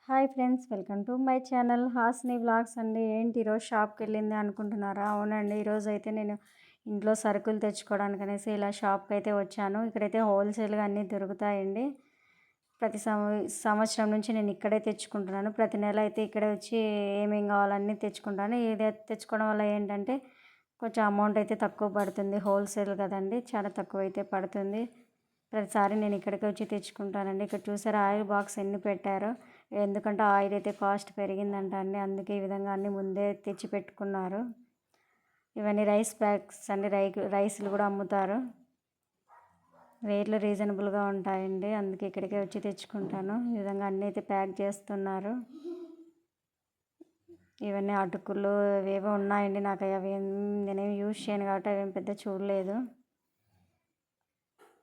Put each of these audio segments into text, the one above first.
Hi friends, welcome to my channel Hasni vlogs అండి. ఏంటి ఈరోజు షాప్కి వెళ్ళింది అనుకుంటున్నారా? అవునండి, ఈరోజు అయితే నేను ఇంట్లో సరుకులు తెచ్చుకోవడానికి అనేసి ఇలా షాప్కి అయితే వచ్చాను. ఇక్కడైతే హోల్సేల్గా అన్నీ దొరుకుతాయండి. ప్రతి సంవత్సరం నుంచి నేను ఇక్కడే తెచ్చుకుంటున్నాను. ప్రతి నెల అయితే ఇక్కడే వచ్చి ఏమేమి కావాలన్నీ తెచ్చుకుంటాను. ఇది తెచ్చుకోవడం వల్ల ఏంటంటే కొంచెం అమౌంట్ అయితే తక్కువ పడుతుంది. హోల్సేల్ కదండి, చాలా తక్కువ అయితే పడుతుంది. ప్రతిసారి నేను ఇక్కడికి వచ్చి తెచ్చుకుంటానండి. ఇక్కడ చూసారా ఆయిల్ బాక్స్ ఎన్ని పెట్టారో. ఎందుకంటే ఆయిల్ అయితే కాస్ట్ పెరిగిందంట అండి, అందుకే ఈ విధంగా అన్నీ ముందే తెచ్చి పెట్టుకున్నారు. ఇవన్నీ రైస్ ప్యాక్స్ అండి, రైస్లు కూడా అమ్ముతారు. రేట్లు రీజనబుల్గా ఉంటాయండి, అందుకే ఇక్కడికే వచ్చి తెచ్చుకుంటాను. ఈ విధంగా అన్నీ అయితే ప్యాక్ చేస్తున్నారు. ఇవన్నీ అటుకులు ఇవేవో ఉన్నాయండి. నాకు అవి నేనేమి యూజ్ చేయను కాబట్టి అవేం పెద్ద చూడలేదు.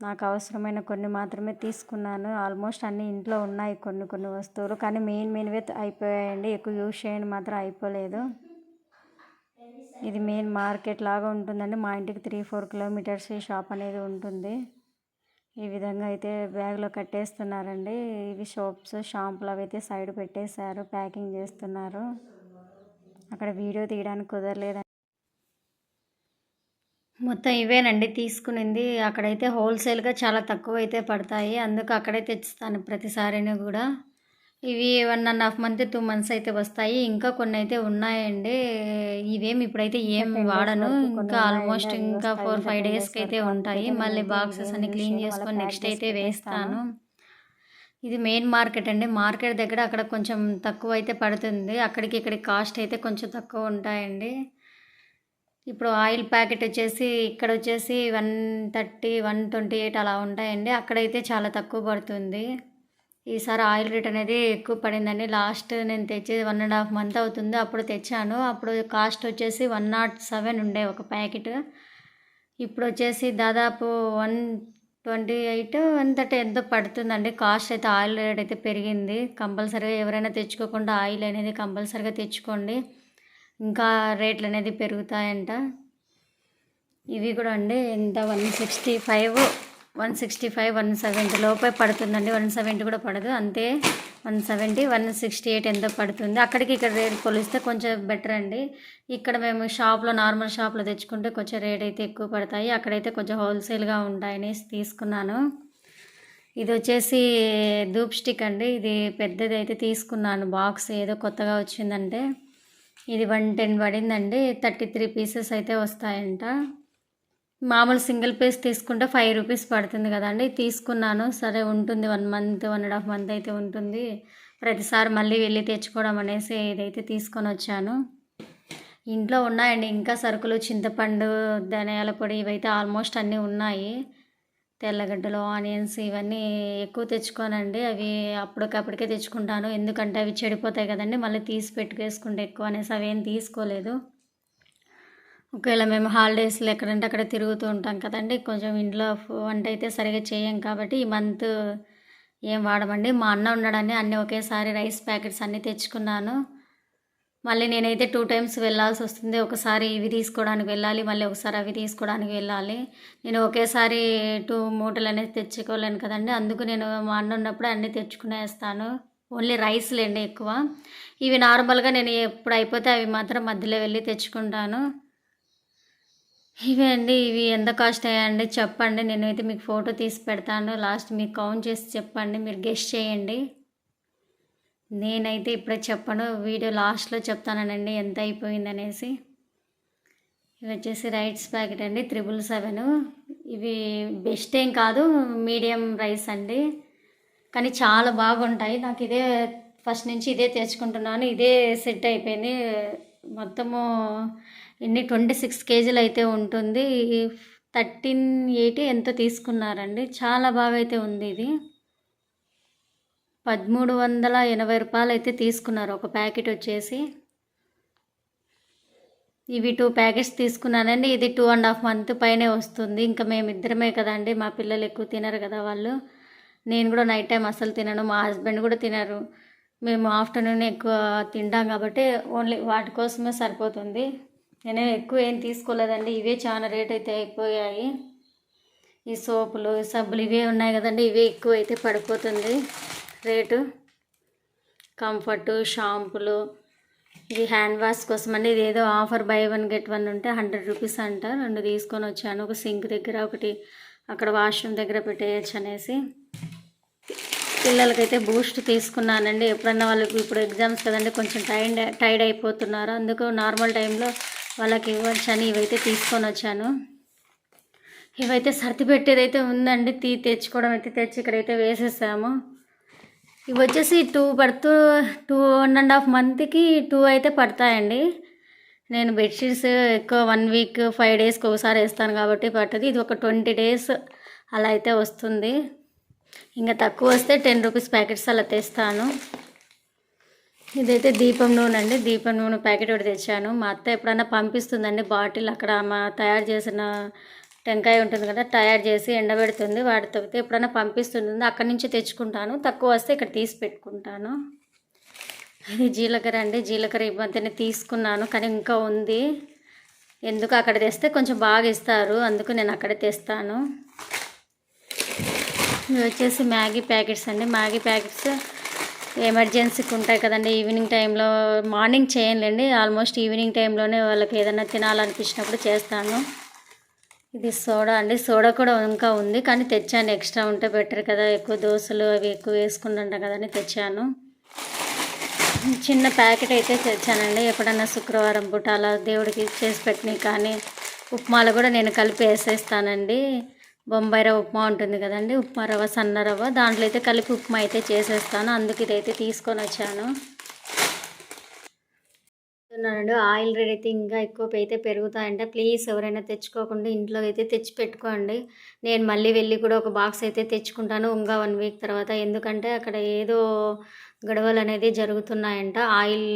నాకు అవసరమైన కొన్ని మాత్రమే తీసుకున్నాను. ఆల్మోస్ట్ అన్నీ ఇంట్లో ఉన్నాయి కొన్ని వస్తువులు, కానీ మెయిన్వే అయిపోయాయండి. ఎక్కువ యూజ్ చేయని మాత్రం అయిపోలేదు. ఇది మెయిన్ మార్కెట్ లాగా ఉంటుందండి. మా ఇంటికి 3-4 కిలోమీటర్స్ ఈ షాప్ అనేది ఉంటుంది. ఈ విధంగా అయితే బ్యాగ్లో కట్టేస్తున్నారండి. ఇవి సోప్స్ షాంపులు అవి అయితే సైడ్ పెట్టేశారు, ప్యాకింగ్ చేస్తున్నారు. అక్కడ వీడియో తీయడానికి కుదరలేదు. మొత్తం ఇవేనండి తీసుకునింది. అక్కడైతే హోల్సేల్గా చాలా తక్కువ అయితే పడతాయి, అందుకు అక్కడే తెచ్చుతాను ప్రతిసారిని కూడా. ఇవి 1.5 మంత్ 2 మంత్స్ అయితే వస్తాయి. ఇంకా కొన్ని అయితే ఉన్నాయండి. ఇవేమి ఇప్పుడైతే ఏం వాడను. ఇంకా ఆల్మోస్ట్ ఇంకా 4-5 డేస్కి అయితే ఉంటాయి. మళ్ళీ బాక్సెస్ అన్ని క్లీన్ చేసుకొని నెక్స్ట్ అయితే వేస్తాను. ఇది మెయిన్ మార్కెట్ అండి. మార్కెట్ దగ్గర అక్కడ కొంచెం తక్కువ అయితే పడుతుంది. అక్కడికి ఇక్కడికి కాస్ట్ అయితే కొంచెం తక్కువ ఉంటాయండి. ఇప్పుడు ఆయిల్ ప్యాకెట్ వచ్చేసి ఇక్కడ వచ్చేసి 130, 128 అలా ఉంటాయండి. అక్కడైతే చాలా తక్కువ పడుతుంది. ఈసారి ఆయిల్ రేట్ అనేది ఎక్కువ పడిందండి. లాస్ట్ నేను తెచ్చేది 1.5 మంత్ అవుతుంది, అప్పుడు తెచ్చాను. అప్పుడు కాస్ట్ వచ్చేసి 107 ఉండే ఒక ప్యాకెట్. ఇప్పుడు వచ్చేసి దాదాపు 128, 130 ఎంతో పడుతుందండి. కాస్ట్ అయితే ఆయిల్ రేట్ అయితే పెరిగింది. కంపల్సరీగా ఎవరైనా తెచ్చుకోకుండా ఆయిల్ అనేది కంపల్సరీగా తెచ్చుకోండి, ఇంకా రేట్లు అనేది పెరుగుతాయంట. ఇవి కూడా అండి ఎంత 165, 170 లోపే పడుతుందండి. 170 కూడా పడదు, అంతే 170, 168 ఎంతో పడుతుంది. అక్కడికి ఇక్కడ రేట్ పోలిస్తే కొంచెం బెటర్ అండి. ఇక్కడ మేము షాప్లో నార్మల్ షాప్లో తెచ్చుకుంటే కొంచెం రేట్ అయితే ఎక్కువ పడతాయి, అక్కడైతే కొంచెం హోల్సేల్గా ఉంటాయని తీసుకున్నాను. ఇది వచ్చేసి ధూప్ స్టిక్ అండి. ఇది పెద్దది అయితే తీసుకున్నాను, బాక్స్ ఏదో కొత్తగా వచ్చిందంటే. ఇది 110 పడిందండి. 33 పీసెస్ అయితే వస్తాయంట. మామూలు సింగిల్ పీస్ తీసుకుంటే 5 రూపీస్ పడుతుంది కదండి, తీసుకున్నాను. సరే ఉంటుంది, 1 మంత్ 1.5 మంత్ అయితే ఉంటుంది. ప్రతిసారి మళ్ళీ వెళ్ళి తెచ్చుకోవడం అనేసి ఇదైతే తీసుకొని వచ్చాను. ఇంట్లో ఉన్నాయండి ఇంకా సరుకులు, చింతపండు, ధనియాల పొడి ఇవైతే ఆల్మోస్ట్ అన్నీ ఉన్నాయి. తెల్లగడ్డలు, ఆనియన్స్ ఇవన్నీ ఎక్కువ తెచ్చుకోనండి. అవి అప్పటికప్పటికే తెచ్చుకుంటాను, ఎందుకంటే అవి చెడిపోతాయి కదండి, మళ్ళీ తీసి పెట్టుకేసుకుంటే ఎక్కువ అనేసి అవేం తీసుకోలేదు. ఒకవేళ మేము హాలిడేస్లో ఎక్కడంటే అక్కడ తిరుగుతూ ఉంటాం కదండి, కొంచెం ఇంట్లో వంట అయితే సరిగా చేయం కాబట్టి ఈ మంత్ ఏం వాడమండి. మా అన్న ఉన్నాడని అన్నీ ఒకేసారి రైస్ ప్యాకెట్స్ అన్నీ తెచ్చుకున్నాను. మళ్ళీ నేనైతే 2 టైమ్స్ వెళ్ళాల్సి వస్తుంది. ఒకసారి ఇవి తీసుకోవడానికి వెళ్ళాలి, మళ్ళీ ఒకసారి అవి తీసుకోవడానికి వెళ్ళాలి. నేను ఒకేసారి 2 మూటలు అనేది తెచ్చుకోలేను కదండి, అందుకు నేను మా అన్న ఉన్నప్పుడు అన్నీ తెచ్చుకునేస్తాను. ఓన్లీ రైస్లేండి ఎక్కువ. ఇవి నార్మల్గా నేను ఎప్పుడు అయిపోతే అవి మాత్రం మధ్యలో వెళ్ళి తెచ్చుకుంటాను. ఇవే అండి. ఇవి ఎంత కాస్ట్ అయ్యాయండి చెప్పండి, నేనైతే మీకు ఫోటో తీసి పెడతాను. లాస్ట్ మీకు కౌంట్ చేసి చెప్పండి, మీరు గెస్ చేయండి. నేనైతే ఇప్పుడే చెప్పను, వీడియో లాస్ట్లో చెప్తానండి ఎంత అయిపోయిందనేసి. ఇవి వచ్చేసి రైస్ ప్యాకెట్ అండి, 777. ఇవి బెస్ట్ ఏం కాదు, మీడియం రైస్ అండి, కానీ చాలా బాగుంటాయి. నాకు ఇదే ఫస్ట్ నుంచి ఇదే తెచ్చుకుంటున్నాను. ఇదే సెట్ అయిపోయింది. మొత్తము 26 కేజీలు అయితే ఉంటుంది. 1380 ఎంతో తీసుకున్నారండి. చాలా బాగా అయితే ఉంది. ఇది 1380 రూపాయలు అయితే తీసుకున్నారు ఒక ప్యాకెట్ వచ్చేసి. ఇవి 2 ప్యాకెట్స్ తీసుకున్నానండి. ఇది 2.5 మంత్ పైనే వస్తుంది. ఇంకా మేమిద్దరమే కదండి, మా పిల్లలు ఎక్కువ తినరు కదా వాళ్ళు. నేను కూడా నైట్ టైం అసలు తినను, మా హస్బెండ్ కూడా తినరు. మేము ఆఫ్టర్నూన్ ఎక్కువ తింటాం కాబట్టి ఓన్లీ వాటి కోసమే సరిపోతుంది. నేను ఎక్కువ ఏం తీసుకోలేదండి. ఇవే చాలా రేట్ అయితే అయిపోయాయి. ఈ సోపులు, సబ్బులు ఇవే ఉన్నాయి కదండి, ఇవే ఎక్కువ అయితే పడిపోతుంది రేటు. కంఫర్టు, షాంపులు, ఇది హ్యాండ్ వాష్ కోసం అండి. ఇది ఏదో ఆఫర్ బై 1 గెట్ 1 ఉంటే 100 రూపీస్ అంట. 2 తీసుకొని వచ్చాను. ఒక సింక్ దగ్గర, ఒకటి అక్కడ వాష్రూమ్ దగ్గర పెట్టేయచ్చు అనేసి. పిల్లలకైతే బూస్ట్ తీసుకున్నానండి. ఎప్పుడన్నా వాళ్ళకి ఇప్పుడు ఎగ్జామ్స్ కదండి, కొంచెం టైర్డ్ అయిపోతున్నారు. అందుకు నార్మల్ టైంలో వాళ్ళకి ఇవ్వచ్చు అని ఇవైతే తీసుకొని వచ్చాను. ఇవైతే సర్ది పెట్టేదైతే ఉందండి. తెచ్చుకోవడం అయితే తెచ్చి ఇక్కడైతే వేసేసాము. ఇవి వచ్చేసి 2.5 మంత్కి 2 అయితే పడతాయండి. నేను బెడ్షీట్స్ ఎక్కువ 1 వీక్ 5 డేస్కి ఒకసారి వేస్తాను కాబట్టి పట్టదు. ఇది ఒక 20 డేస్ అలా అయితే వస్తుంది. ఇంకా తక్కువ వస్తే 10 రూపీస్ ప్యాకెట్స్ అలా తెస్తాను. ఇదైతే దీపం నూనె అండి. దీపం నూనె ప్యాకెట్ ఒకటి తెచ్చాను. మా అత్త ఎప్పుడైనా పంపిస్తుందండి బాటిల్. అక్కడ మా తయారు చేసిన టెంకాయ ఉంటుంది కదా, తయారు చేసి ఎండబెడుతుంది. వాటితో ఎప్పుడైనా పంపిస్తుంది. అక్కడి నుంచి తెచ్చుకుంటాను. తక్కువ వస్తే ఇక్కడ తీసి పెట్టుకుంటాను. ఇది జీలకర్ర అండి. జీలకర్ర ఈ మధ్యనే తీసుకున్నాను, కానీ ఇంకా ఉంది. ఎందుకు అక్కడ తెస్తే కొంచెం బాగా ఇస్తారు, అందుకు నేను అక్కడే తెస్తాను. ఇవి వచ్చేసి మ్యాగీ ప్యాకెట్స్ అండి. మ్యాగీ ప్యాకెట్స్ ఎమర్జెన్సీకి ఉంటాయి కదండి. ఈవినింగ్ టైంలో, మార్నింగ్ చేయనులేండి, ఆల్మోస్ట్ ఈవినింగ్ టైంలోనే వాళ్ళకి ఏదైనా తినాలనిపించినప్పుడు చేస్తాను. ఇది సోడా అండి. సోడా కూడా ఇంకా ఉంది, కానీ తెచ్చాను. ఎక్స్ట్రా ఉంటే బెటర్ కదా, ఎక్కువ దోశలు అవి ఎక్కువ వేసుకుంటుంటాం కదా అని తెచ్చాను. చిన్న ప్యాకెట్ అయితే తెచ్చానండి. ఎప్పుడన్నా శుక్రవారం పూట అలా దేవుడికి చేసి పెట్టినవి, కానీ ఉప్మాలు కూడా నేను కలిపి వేసేస్తానండి. బొంబాయి రవ్వ ఉప్మా ఉంటుంది కదండి, ఉప్మా రవ్వ, సన్న రవ్వ, దాంట్లో అయితే కలిపి ఉప్మా అయితే చేసేస్తాను. అందుకు ఇదైతే తీసుకొని వచ్చాను. ఆయిల్ రేట్ అయితే ఇంకా ఎక్కువ అయితే పెరుగుతాయంటే ప్లీజ్ ఎవరైనా తెచ్చుకోకుండా ఇంట్లో అయితే తెచ్చి పెట్టుకోండి. నేను మళ్ళీ వెళ్ళి కూడా ఒక బాక్స్ అయితే తెచ్చుకుంటాను ఇంకా 1 వీక్ తర్వాత. ఎందుకంటే అక్కడ ఏదో గొడవలు అనేది జరుగుతున్నాయంట. ఆయిల్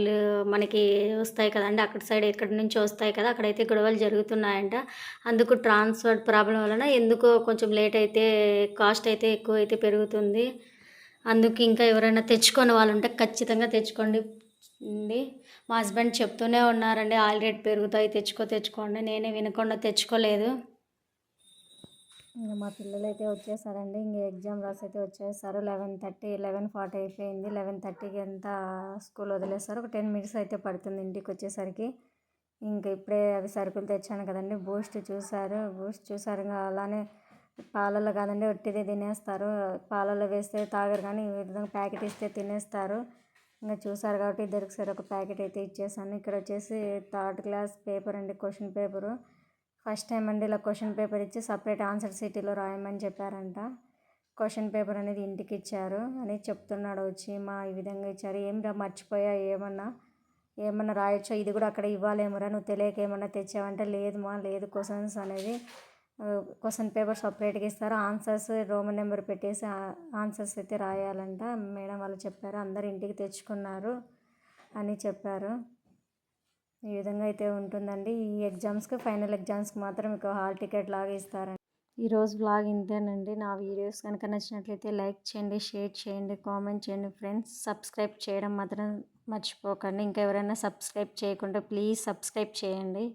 మనకి వస్తాయి కదండి, అక్కడ సైడ్ ఎక్కడి నుంచి వస్తాయి కదా, అక్కడైతే గొడవలు జరుగుతున్నాయంట. అందుకు ట్రాన్స్పోర్ట్ ప్రాబ్లం వలన ఎందుకో కొంచెం లేట్ అయితే కాస్ట్ అయితే ఎక్కువ అయితే పెరుగుతుంది. అందుకు ఇంకా ఎవరైనా తెచ్చుకొని వాళ్ళు ఉంటే ఖచ్చితంగా తెచ్చుకోండి. మా హస్బెండ్ చెప్తూనే ఉన్నారండి, ఆయిల్ రేట్ పెరుగుతాయి, తెచ్చుకోండి. నేనే వినకుండా తెచ్చుకోలేదు. ఇంకా మా పిల్లలు అయితే వచ్చేసారండి. ఇంక ఎగ్జామ్ రాసి అయితే వచ్చేసారు. 11:40 అయిపోయింది. 11:30కి అంతా స్కూల్ వదిలేస్తారు. ఒక 10 మినిట్స్ అయితే పడుతుంది ఇంటికి వచ్చేసరికి. ఇంకా ఇప్పుడే అవి సరుకులు తెచ్చాను కదండి. బూస్ట్ చూసారు ఇంకా అలానే పాలల్లో కాదండి, ఒట్టిదే తినేస్తారు. పాలల్లో వేస్తే తాగరు, కానీ ఈ విధంగా ప్యాకెట్ ఇస్తే తినేస్తారు. ఇంకా చూసారు కాబట్టి ఇద్దరికి సరే ఒక ప్యాకెట్ అయితే ఇచ్చేసాను. ఇక్కడ వచ్చేసి 3rd క్లాస్ పేపర్ అండి, క్వశ్చన్ పేపరు. ఫస్ట్ టైం అండి ఇలా క్వశ్చన్ పేపర్ ఇచ్చి సపరేట్ ఆన్సర్ షీట్లో రాయమని చెప్పారంట. క్వశ్చన్ పేపర్ అనేది ఇంటికి ఇచ్చారు అని చెప్తున్నాడు వచ్చి. ఈ విధంగా ఇచ్చారు. ఏమిరా మర్చిపోయా, ఏమన్నా రాయొచ్చో, ఇది కూడా అక్కడ ఇవ్వాలేమోరా, నువ్వు తెలియక ఏమన్నా తెచ్చావంటే లేదు క్వశ్చన్స్ అనేది క్వశ్చన్ పేపర్ సపరేట్గా ఇస్తారు. ఆన్సర్స్ రోమన్ నెంబర్ పెట్టేసి ఆన్సర్స్ అయితే రాయాలంట. మేడం వాళ్ళు చెప్పారు. అందరు ఇంటికి తెచ్చుకున్నారు అని చెప్పారు. ఈ విధంగా అయితే ఉంటుందండి. ఈ ఎగ్జామ్స్కి, ఫైనల్ ఎగ్జామ్స్కి మాత్రం మీకు హాల్ టికెట్ లాగా ఇస్తారండి. ఈరోజు బ్లాగ్ ఇంతేనండి. నా వీడియోస్ కనుక నచ్చినట్లయితే లైక్ చేయండి, షేర్ చేయండి, కామెంట్ చేయండి ఫ్రెండ్స్. సబ్స్క్రైబ్ చేయడం మాత్రం మర్చిపోకండి. ఇంకా ఎవరైనా సబ్స్క్రైబ్ చేయకుంటే ప్లీజ్ సబ్స్క్రైబ్ చేయండి.